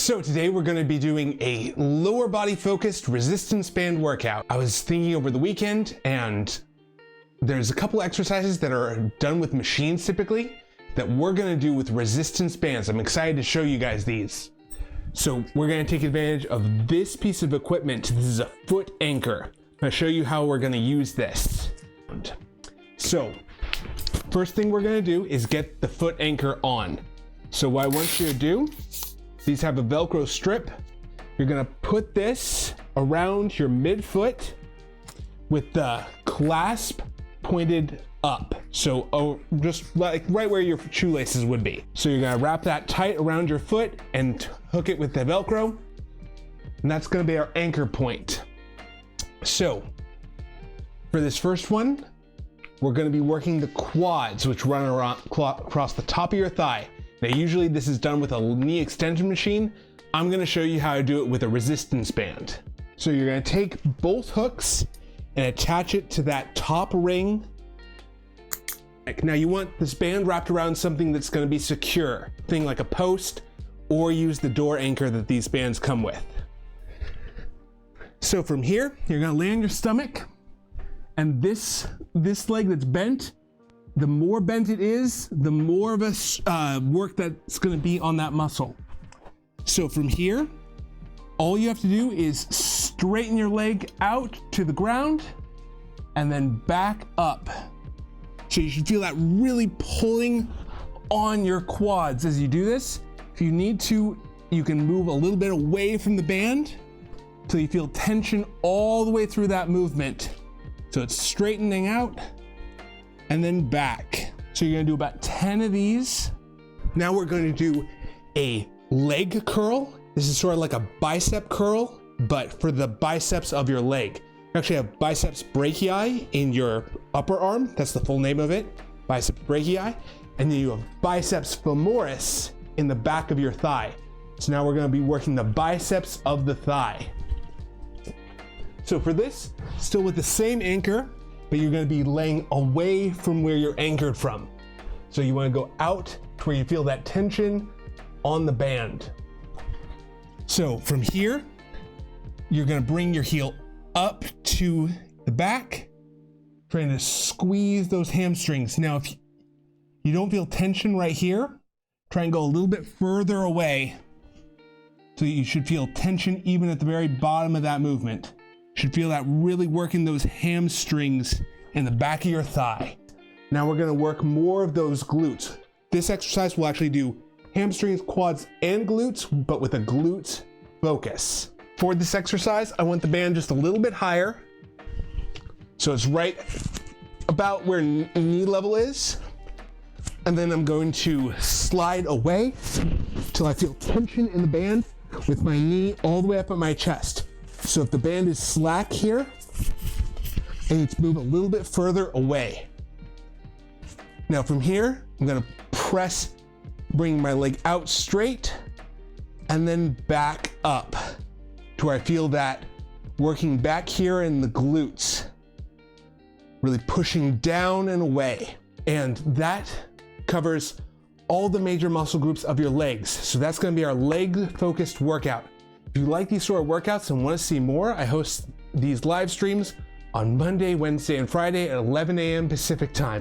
So today we're going to be doing a lower body focused resistance band workout. I was thinking over the weekend, and there's a couple exercises that are done with machines typically that we're going to do with resistance bands. I'm excited to show you guys these. So we're going to take advantage of this piece of equipment. This is a foot anchor. I'm going to show you how we're going to use this. So first thing we're going to do is get the foot anchor on. So what I want you to do, these have a Velcro strip. You're going to put this around your midfoot with the clasp pointed up. So just like right where your shoelaces would be. So you're going to wrap that tight around your foot and hook it with the Velcro. And that's going to be our anchor point. So for this first one, we're going to be working the quads, which run around across the top of your thigh. Now, usually this is done with a knee extension machine. I'm going to show you how to do it with a resistance band. So you're going to take both hooks and attach it to that top ring. Now you want this band wrapped around something that's going to be secure, thing like a post, or use the door anchor that these bands come with. So from here, you're going to lay on your stomach, and this leg that's bent, the more bent it is, the more of a work that's going to be on that muscle. So from here, all you have to do is straighten your leg out to the ground and then back up. So you should feel that really pulling on your quads as you do this. If you need to, you can move a little bit away from the band till you feel tension all the way through that movement. So it's straightening out and then back. So you're gonna do about 10 of these. Now we're going to do a leg curl. This is sort of like a bicep curl, but for the biceps of your leg. You actually have biceps brachii in your upper arm. That's the full name of it, biceps brachii. And then you have biceps femoris in the back of your thigh. So now we're gonna be working the biceps of the thigh. So for this, still with the same anchor, but you're going to be laying away from where you're anchored from. So you want to go out to where you feel that tension on the band. So from here, you're going to bring your heel up to the back, trying to squeeze those hamstrings. Now, if you don't feel tension right here, try and go a little bit further away. So you should feel tension even at the very bottom of that movement. Should feel that really working those hamstrings in the back of your thigh. Now we're going to work more of those glutes. This exercise will actually do hamstrings, quads, and glutes, but with a glutes focus. For this exercise, I want the band just a little bit higher. So it's right about where knee level is. And then I'm going to slide away till I feel tension in the band with my knee all the way up at my chest. So if the band is slack here, I need to move a little bit further away. Now from here, I'm gonna press, bring my leg out straight, and then back up to where I feel that working back here in the glutes, really pushing down and away. And that covers all the major muscle groups of your legs. So that's gonna be our leg-focused workout. If you like these sort of workouts and want to see more, I host these live streams on Monday, Wednesday, and Friday at 11 a.m. Pacific time.